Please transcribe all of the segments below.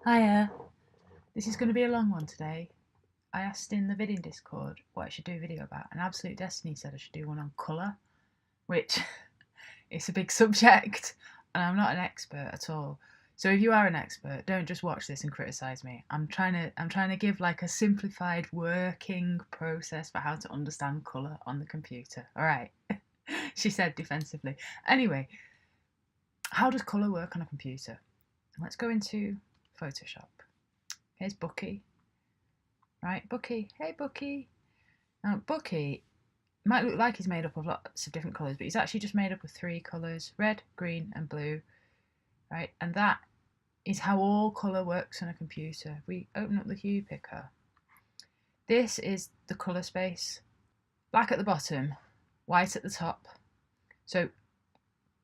Hiya. This is going to be a long one today. I asked in the Vidding Discord what I should do a video about, and Absolute Destiny said I should do one on colour, which it's a big subject, and I'm not an expert at all. So if you are an expert, don't just watch this and criticise me. I'm trying to give like a simplified working process for how to understand colour on the computer. All right, she said defensively. Anyway, how does colour work on a computer? Let's go into Photoshop. Here's Bucky. Right, Bucky. Hey, Bucky. Now, Bucky might look like he's made up of lots of different colours, but he's actually just made up of 3 colours, red, green and blue. Right, and that is how all colour works on a computer. We open up the Hue Picker. This is the colour space. Black at the bottom, white at the top. So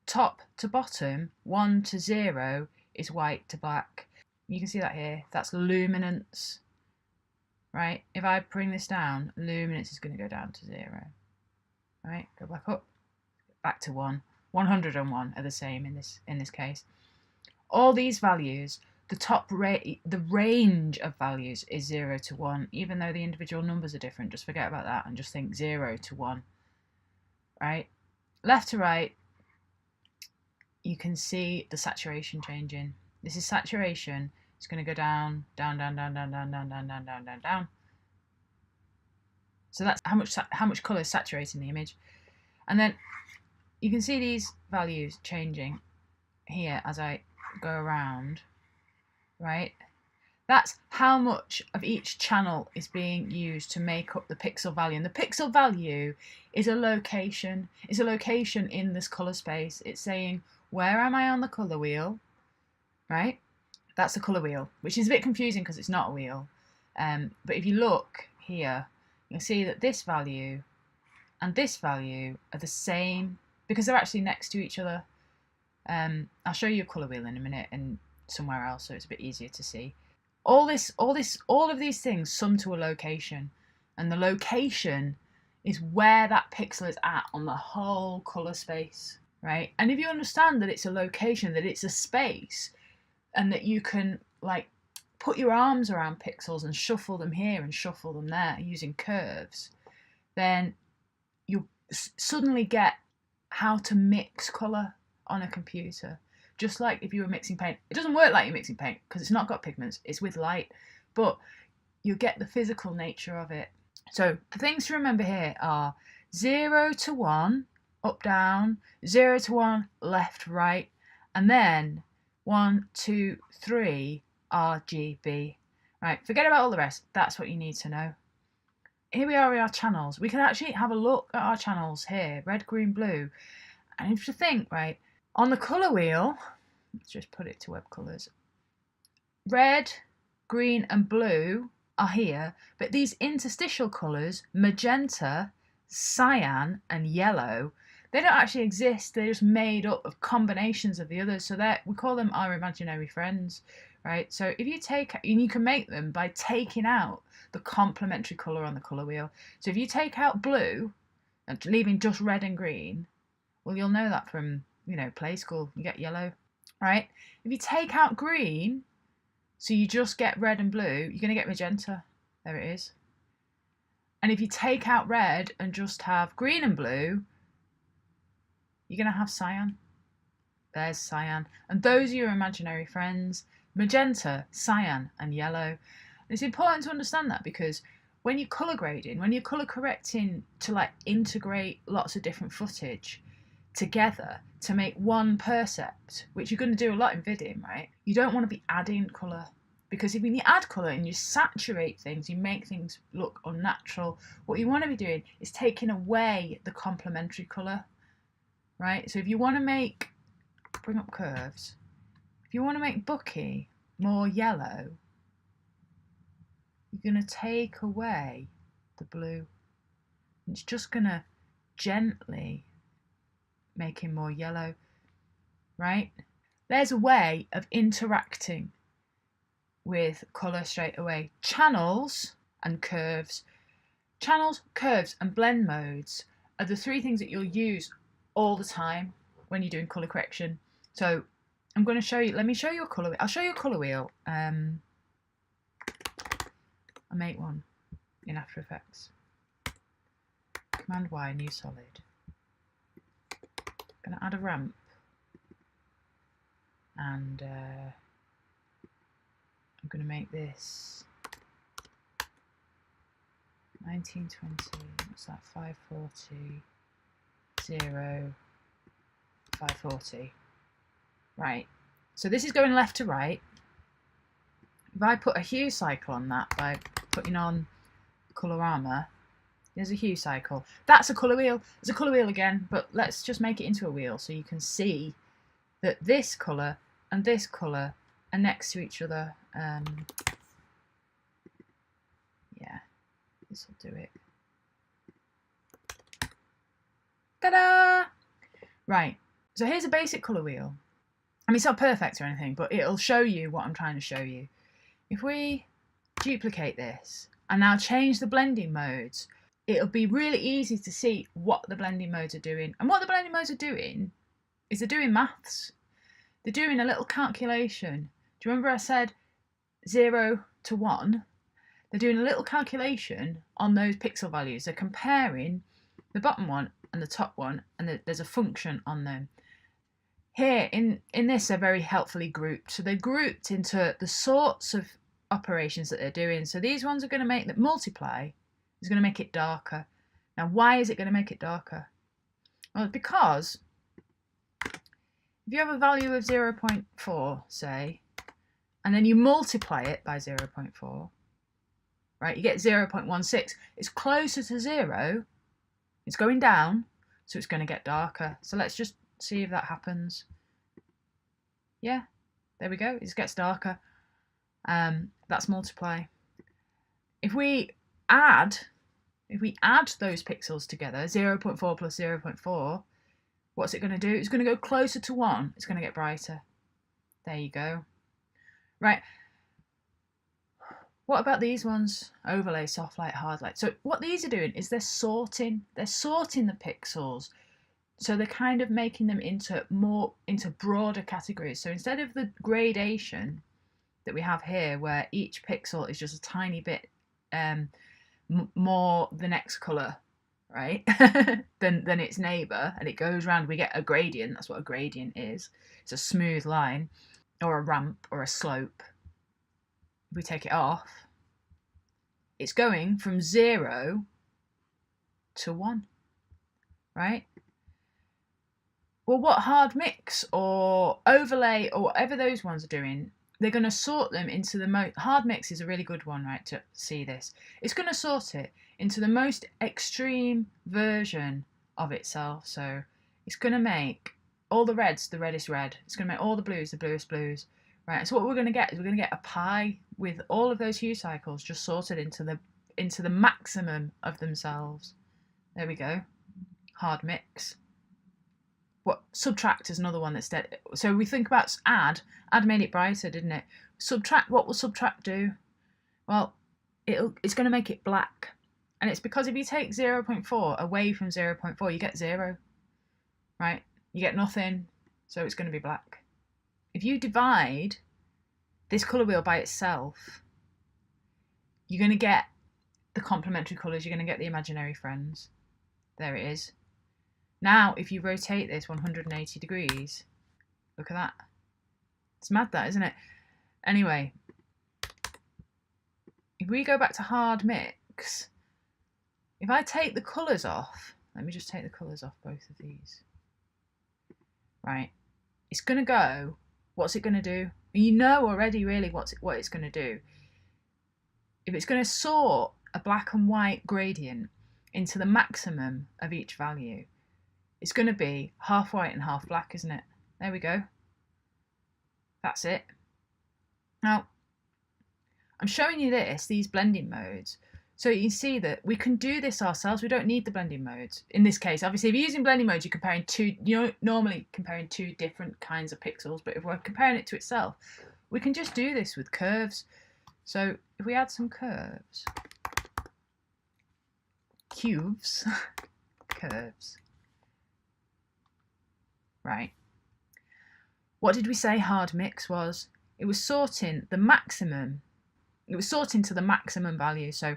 top to bottom, 1 to 0 is white to black. You can see that here. That's luminance. Right? If I bring this down, luminance is going to go down to 0. Right? Go back up. Back to 1. 101 are the same in this case. All these values, the range of values is 0 to 1, even though the individual numbers are different. Just forget about that and just think 0 to 1. Right? Left to right, you can see the saturation changing. This is saturation. It's going to go down, down, down, down, down, down, down, down, down, down, down, down. So that's how much colour is saturating the image. And then you can see these values changing here as I go around, right? That's how much of each channel is being used to make up the pixel value. And the pixel value is a location. It's a location in this colour space. It's saying, where am I on the colour wheel? Right? That's the colour wheel, which is a bit confusing because it's not a wheel. But if you look here, you'll see that this value and this value are the same because they're actually next to each other. I'll show you a colour wheel in a minute and somewhere else so it's a bit easier to see. All of these things sum to a location, and the location is where that pixel is at on the whole colour space, right? And if you understand that it's a location, that it's a space, and that you can like put your arms around pixels and shuffle them here and shuffle them there using curves, then you'll suddenly get how to mix colour on a computer. Just like if you were mixing paint. It doesn't work like you're mixing paint because it's not got pigments, it's with light, but you'll get the physical nature of it. So the things to remember here are 0 to 1, up, down, 0 to 1, left, right, and then 1, 2, 3, RGB. Right, forget about all the rest. That's what you need to know. Here we are with our channels. We can actually have a look at our channels here, red, green, blue. And if you think, right, on the colour wheel, let's just put it to web colours. Red, green and blue are here, but these interstitial colours, magenta, cyan and yellow, they don't actually exist. They're just made up of combinations of the others. So we call them our imaginary friends, right? So if you and you can make them by taking out the complementary colour on the colour wheel. So if you take out blue and leaving just red and green, well, you'll know that from, play school. You get yellow, right? If you take out green, so you just get red and blue, you're going to get magenta. There it is. And if you take out red and just have green and blue, you're going to have cyan. There's cyan. And those are your imaginary friends. Magenta, cyan and yellow. And it's important to understand that because when you're colour grading, when you're colour correcting to like integrate lots of different footage together to make one percept, which you're going to do a lot in Vidding, right? You don't want to be adding colour, because when you add colour and you saturate things, you make things look unnatural. What you want to be doing is taking away the complementary colour, right? So if you want to bring up curves, if you want to make Bucky more yellow, you're going to take away the blue. It's just going to gently make him more yellow, right? There's a way of interacting with colour straight away. Channels and curves. Channels, curves and blend modes are the 3 things that you'll use all the time when you're doing colour correction. So I'm going to show you, let me show you a colour wheel. I'll show you a colour wheel. I'll make one in After Effects. Command Y, new solid. I'm going to add a ramp. And I'm going to make this 1920, what's that, 540, 0, 540. Right, so this is going left to right. If I put a hue cycle on that by putting on Colorama, there's a hue cycle. That's a colour wheel. It's a colour wheel again, but let's just make it into a wheel so you can see that this colour and this colour are next to each other. Yeah, this will do it. Ta-da! Right, so here's a basic colour wheel. I mean, it's not perfect or anything, but it'll show you what I'm trying to show you. If we duplicate this and now change the blending modes, it'll be really easy to see what the blending modes are doing. And what the blending modes are doing is they're doing maths. They're doing a little calculation. Do you remember I said 0 to 1? They're doing a little calculation on those pixel values. They're comparing the bottom one and the top one, and there's a function on them. Here, in this, they're very helpfully grouped. So they're grouped into the sorts of operations that they're doing. So these ones are going to make that multiply is going to make it darker. Now, why is it going to make it darker? Well, because if you have a value of 0.4, say, and then you multiply it by 0.4, right, you get 0.16. It's closer to 0. It's going down, so it's going to get darker. So let's just see if that happens. Yeah, there we go. It gets darker. That's multiply. If we add those pixels together, 0.4 plus 0.4, what's it going to do? It's going to go closer to 1. It's going to get brighter. There you go. Right. What about these ones? Overlay, soft light, hard light. So what these are doing is they're sorting the pixels. So they're kind of making them into broader categories. So instead of the gradation that we have here, where each pixel is just a tiny bit more the next colour, right, than its neighbour, and it goes round, we get a gradient. That's what a gradient is. It's a smooth line, or a ramp, or a slope. If we take it off, it's going from 0 to 1, right? Well, what hard mix or overlay or whatever those ones are doing, they're going to sort them into the most... Hard mix is a really good one, right, to see this. It's going to sort it into the most extreme version of itself. So it's going to make all the reds the reddest red. It's going to make all the blues the bluest blues, right? So what we're going to get is we're going to get a pie with all of those hue cycles just sorted into the maximum of themselves. There we go. Hard mix. What subtract is another one that's dead. So we think about add made it brighter, didn't it? Subtract, what will subtract do? Well, it's going to make it black. And it's because if you take 0.4 away from 0.4, you get 0, right? You get nothing, so it's going to be black. If you divide this colour wheel by itself, you're going to get the complementary colours, you're going to get the imaginary friends. There it is. Now, if you rotate this 180 degrees, look at that. It's mad, that, isn't it? Anyway, if we go back to hard mix, if I take the colours off, let me just take the colours off both of these. Right, it's going to go, what's it going to do? You know already really what it's going to do. If it's going to sort a black and white gradient into the maximum of each value, it's going to be half white and half black, isn't it? There we go. That's it. Now, I'm showing you these blending modes, so you can see that we can do this ourselves. We don't need the blending modes. In this case, obviously, if you're using blending modes, you're normally comparing two different kinds of pixels, but if we're comparing it to itself, we can just do this with curves. So if we add some curves, curves, right. What did we say hard mix was? It was sorting the maximum. It was sorting to the maximum value. So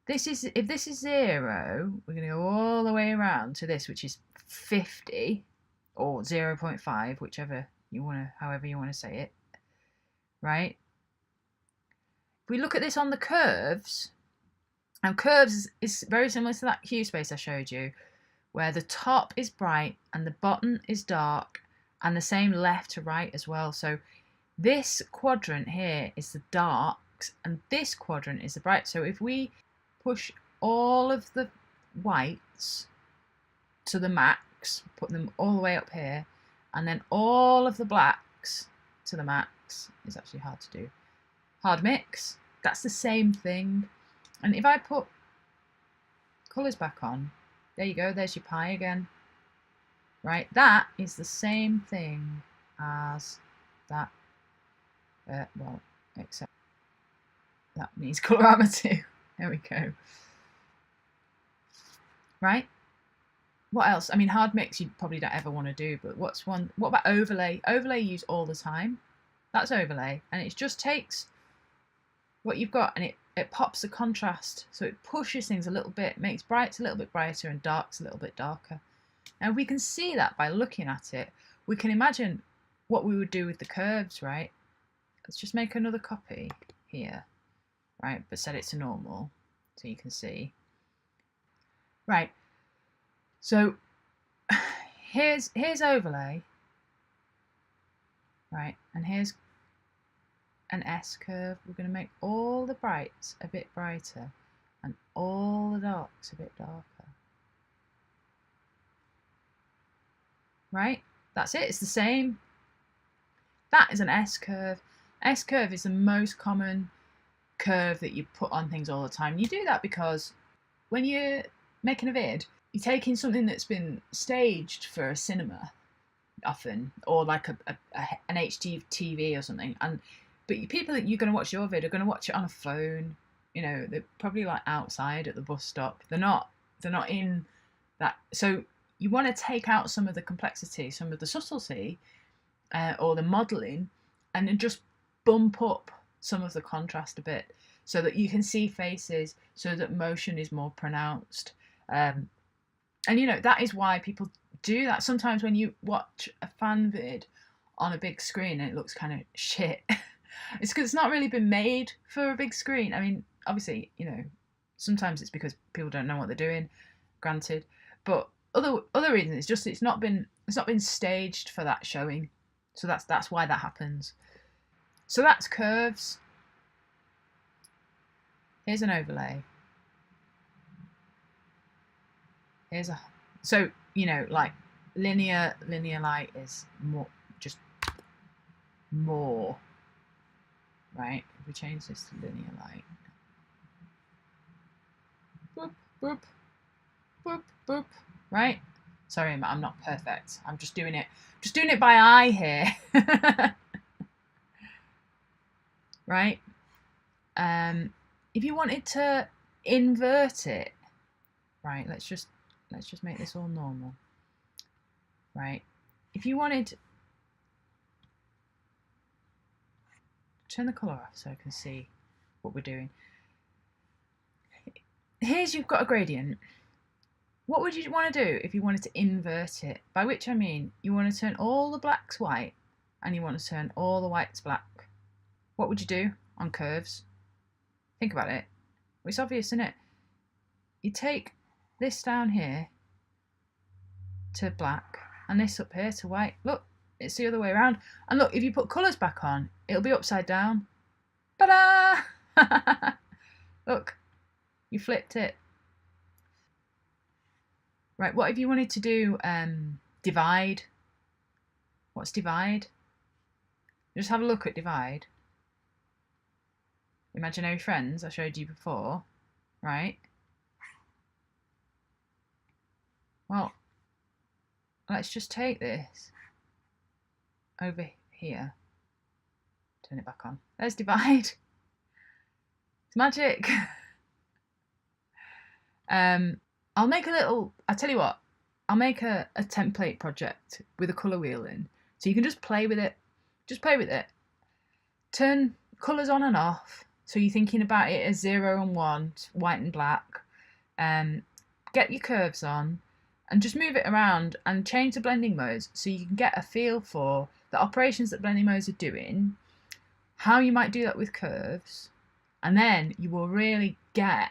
this is, if this is 0, we're going to go all the way around to this, which is 50 or 0.5, whichever you want to, however you want to say it, right? If we look at this on the curves, and curves is very similar to that hue space I showed you, where the top is bright and the bottom is dark, and the same left to right as well. So this quadrant here is the darks, and this quadrant is the bright. So if we push all of the whites to the max, put them all the way up here, and then all of the blacks to the max, is actually hard to do. Hard mix, that's the same thing. And if I put colours back on, there you go, there's your pie again. Right, that is the same thing as that, well, except that needs colorama too. There we go. Right, what else? I mean, hard mix you probably don't ever want to do, but what about overlay? Overlay you use all the time. That's overlay, and it just takes what you've got and it pops the contrast, so it pushes things a little bit, makes brights a little bit brighter and darks a little bit darker. Now we can see that by looking at it. We can imagine what we would do with the curves, right? Let's just make another copy here, right, but set it to normal so you can see. Right, so here's overlay, right, and here's an S curve. We're going to make all the brights a bit brighter and all the darks a bit darker. Right, that's it, it's the same. That is an S curve. S curve is the most common curve that you put on things all the time. You do that because when you're making a vid, you're taking something that's been staged for a cinema often, or like an HD TV or something, but people that you're going to watch your vid are going to watch it on a phone. You know, they're probably like outside at the bus stop. They're not in that. So you want to take out some of the complexity, some of the subtlety, or the modelling, and then just bump up some of the contrast a bit so that you can see faces, so that motion is more pronounced. And you know, that is why people do that. Sometimes when you watch a fan vid on a big screen and it looks kind of shit, it's because it's not really been made for a big screen. I mean, obviously, you know, sometimes it's because people don't know what they're doing, granted, but other reasons it's just it's not been staged for that showing. So that's why that happens. So that's curves. Here's an overlay. Here's a, so you know, like linear light is more, right? If we change this to linear light, boop boop boop boop, right? Sorry, I'm not perfect. I'm just doing it by eye here. Right? If you wanted to invert it, right? Let's just make this all normal. Right? If you wanted, turn the colour off so I can see what we're doing. Here's, you've got a gradient. What would you want to do if you wanted to invert it? By which I mean, you want to turn all the blacks white and you want to turn all the whites black. What would you do on curves? Think about it. Well, it's obvious, isn't it? You take this down here to black and this up here to white. Look, it's the other way around. And look, if you put colours back on, it'll be upside down. Ta-da! Look, you flipped it. Right, what if you wanted to do divide? What's divide? Just have a look at divide. Imaginary friends, I showed you before, right? Well, let's just take this over here. Turn it back on. There's divide. It's magic. I'll make a little, I tell you what, I'll make a template project with a colour wheel in, So you can just play with it. Just play with it. Turn colours on and off. So you're thinking about it as 0 and 1, white and black. Get your curves on and just move it around and change the blending modes so you can get a feel for the operations that blending modes are doing, how you might do that with curves, and then you will really get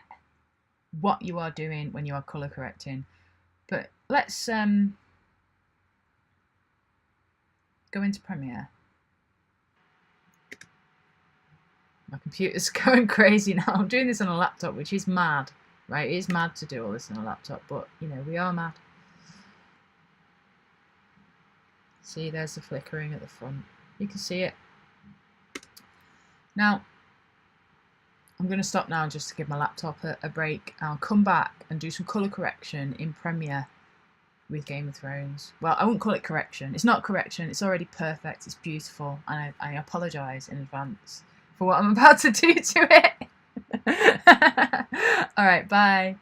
what you are doing when you are colour correcting. But let's go into Premiere. My computer's going crazy now. I'm doing this on a laptop, which is mad, right? It is mad to do all this on a laptop, but you know, we are mad. See, there's the flickering at the front. You can see it. Now, I'm going to stop now just to give my laptop a break. I'll come back and do some colour correction in Premiere with Game of Thrones. Well, I won't call it correction. It's not correction. It's already perfect. It's beautiful. And I apologise in advance for what I'm about to do to it. Alright, bye.